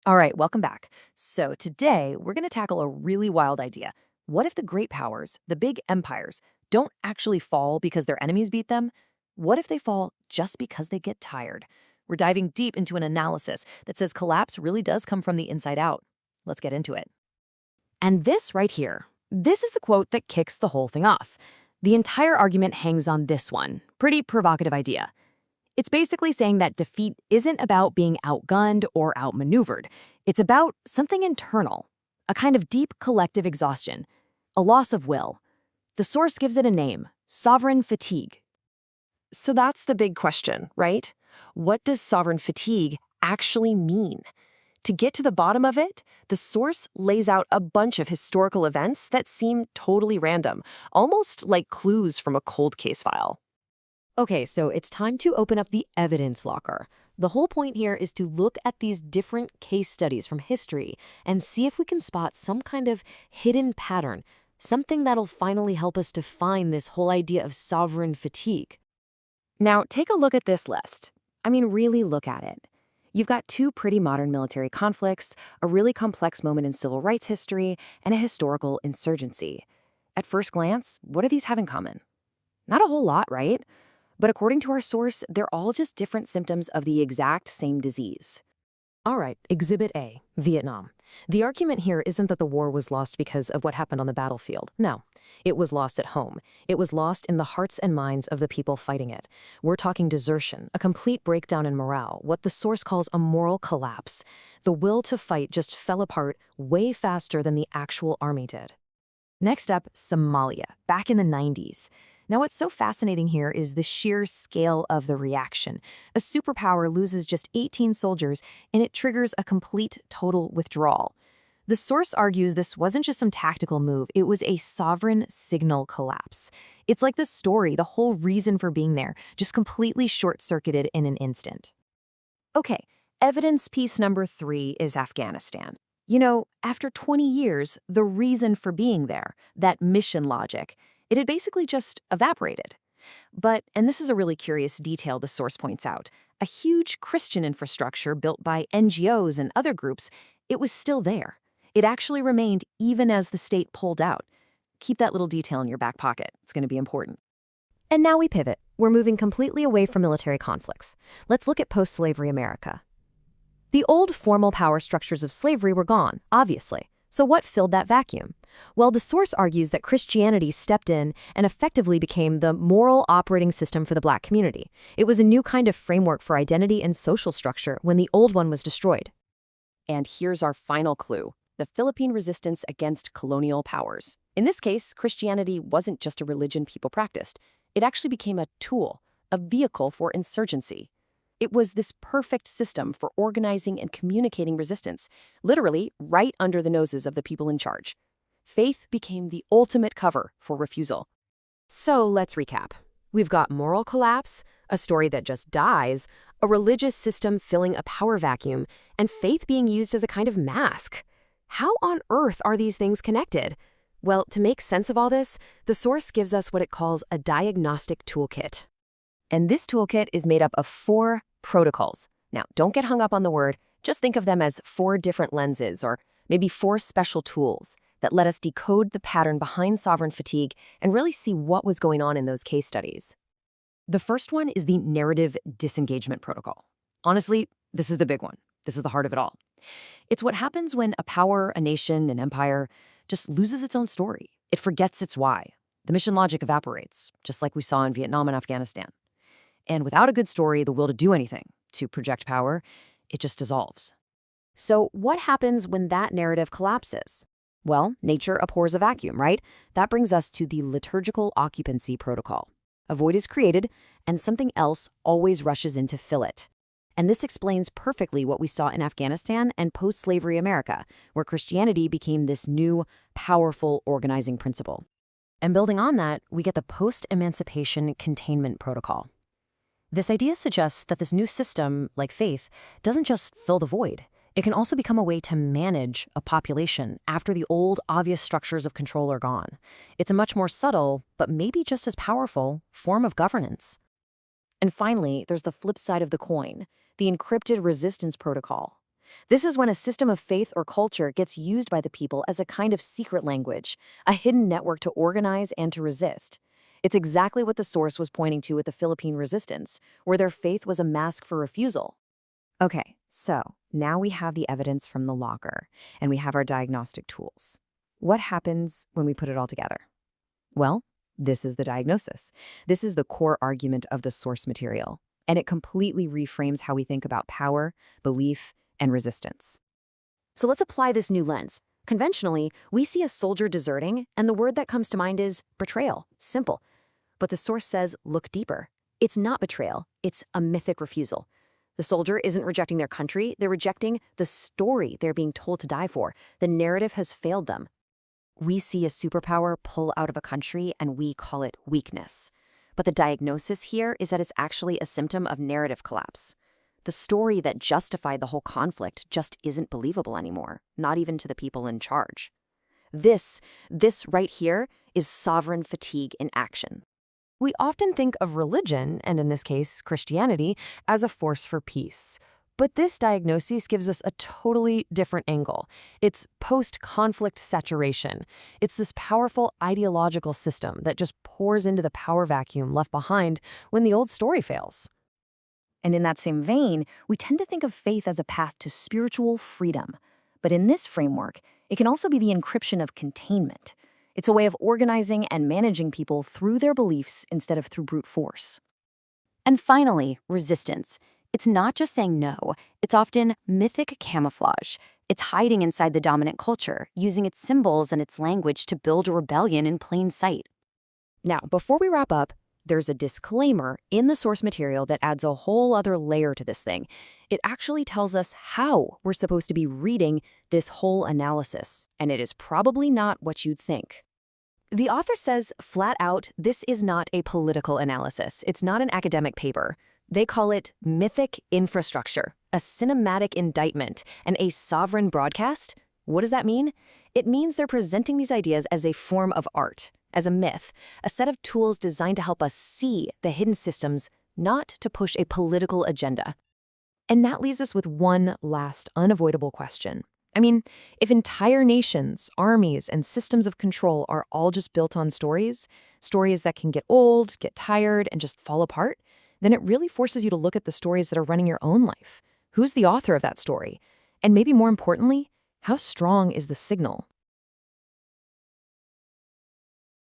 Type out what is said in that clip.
All right, welcome back. So today we're going to tackle a really wild idea. What if the great powers, the big empires, don't actually fall because their enemies beat them? What if they fall just because they get tired? We're diving deep into an analysis that says collapse really does come from the inside out. Let's get into it. And this right here, this is the quote that kicks the whole thing off. The entire argument hangs on this one. Pretty provocative idea. It's basically saying that defeat isn't about being outgunned or outmaneuvered. It's about something internal, a kind of deep collective exhaustion, a loss of will. The source gives it a name, sovereign fatigue. So that's the big question, right? What does sovereign fatigue actually mean? To get to the bottom of it, the source lays out a bunch of historical events that seem totally random, almost like clues from a cold case file. Okay, so it's time to open up the evidence locker. The whole point here is to look at these different case studies from history and see if we can spot some kind of hidden pattern, something that'll finally help us define this whole idea of sovereign fatigue. Now, take a look at this list. I mean, really look at it. You've got two pretty modern military conflicts, a really complex moment in civil rights history, and a historical insurgency. At first glance, what do these have in common? Not a whole lot, right? But according to our source, they're all just different symptoms of the exact same disease. All right, Exhibit A, Vietnam. The argument here isn't that the war was lost because of what happened on the battlefield. No, it was lost at home. It was lost in the hearts and minds of the people fighting it. We're talking desertion, a complete breakdown in morale, what the source calls a moral collapse. The will to fight just fell apart way faster than the actual army did. Next up, Somalia, back in the 90s. Now, what's so fascinating here is the sheer scale of the reaction. A superpower loses just 18 soldiers, and it triggers a complete total withdrawal. The source argues this wasn't just some tactical move, it was a sovereign signal collapse. It's like the story, the whole reason for being there, just completely short-circuited in an instant. Okay, evidence piece number 3 is Afghanistan. You know, after 20 years, the reason for being there, that mission logic, it had basically just evaporated. But, and this is a really curious detail the source points out, a huge Christian infrastructure built by NGOs and other groups, it was still there. It actually remained even as the state pulled out. Keep that little detail in your back pocket. It's going to be important. And now we pivot. We're moving completely away from military conflicts. Let's look at post-slavery America. The old formal power structures of slavery were gone, obviously. So what filled that vacuum? Well, the source argues that Christianity stepped in and effectively became the moral operating system for the Black community. It was a new kind of framework for identity and social structure when the old one was destroyed. And here's our final clue: the Philippine Resistance against colonial powers. In this case, Christianity wasn't just a religion people practiced. It actually became a tool, a vehicle for insurgency. It was this perfect system for organizing and communicating resistance, literally right under the noses of the people in charge. Faith became the ultimate cover for refusal. So let's recap. We've got moral collapse, a story that just dies, a religious system filling a power vacuum, and faith being used as a kind of mask. How on earth are these things connected? Well, to make sense of all this, the source gives us what it calls a diagnostic toolkit. And this toolkit is made up of 4 protocols. Now, don't get hung up on the word. Just think of them as 4 different lenses, or maybe 4 special tools that let us decode the pattern behind sovereign fatigue and really see what was going on in those case studies. The first one is the narrative disengagement protocol. Honestly, this is the big one. This is the heart of it all. It's what happens when a power, a nation, an empire just loses its own story. It forgets its why. The mission logic evaporates, just like we saw in Vietnam and Afghanistan. And without a good story, the will to do anything, to project power, it just dissolves. So what happens when that narrative collapses? Well, nature abhors a vacuum, right? That brings us to the liturgical occupancy protocol. A void is created, and something else always rushes in to fill it. And this explains perfectly what we saw in Afghanistan and post-slavery America, where Christianity became this new, powerful organizing principle. And building on that, we get the Post-Emancipation Containment protocol. This idea suggests that this new system, like faith, doesn't just fill the void. It can also become a way to manage a population after the old, obvious structures of control are gone. It's a much more subtle, but maybe just as powerful, form of governance. And finally, there's the flip side of the coin, the encrypted resistance protocol. This is when a system of faith or culture gets used by the people as a kind of secret language, a hidden network to organize and to resist. It's exactly what the source was pointing to with the Philippine Resistance, where their faith was a mask for refusal. Okay, so now we have the evidence from the locker, and we have our diagnostic tools. What happens when we put it all together? Well, this is the diagnosis. This is the core argument of the source material, and it completely reframes how we think about power, belief, and resistance. So let's apply this new lens. Conventionally, we see a soldier deserting, and the word that comes to mind is betrayal. Simple. But the source says, look deeper. It's not betrayal, it's a mythic refusal. The soldier isn't rejecting their country, they're rejecting the story they're being told to die for. The narrative has failed them. We see a superpower pull out of a country, and we call it weakness. But the diagnosis here is that it's actually a symptom of narrative collapse. The story that justified the whole conflict just isn't believable anymore, not even to the people in charge. This right here is sovereign fatigue in action. We often think of religion, and in this case, Christianity, as a force for peace. But this diagnosis gives us a totally different angle. It's post-conflict saturation. It's this powerful ideological system that just pours into the power vacuum left behind when the old story fails. And in that same vein, we tend to think of faith as a path to spiritual freedom. But in this framework, it can also be the encryption of containment. It's a way of organizing and managing people through their beliefs instead of through brute force. And finally, resistance. It's not just saying no, it's often mythic camouflage. It's hiding inside the dominant culture, using its symbols and its language to build a rebellion in plain sight. Now, before we wrap up, there's a disclaimer in the source material that adds a whole other layer to this thing. It actually tells us how we're supposed to be reading this whole analysis, and it is probably not what you'd think. The author says flat out, this is not a political analysis. It's not an academic paper. They call it mythic infrastructure, a cinematic indictment, and a sovereign broadcast. What does that mean? It means they're presenting these ideas as a form of art, as a myth, a set of tools designed to help us see the hidden systems, not to push a political agenda. And that leaves us with one last unavoidable question. I mean, if entire nations, armies, and systems of control are all just built on stories that can get old, get tired, and just fall apart, then it really forces you to look at the stories that are running your own life. Who's the author of that story? And maybe more importantly, how strong is the signal?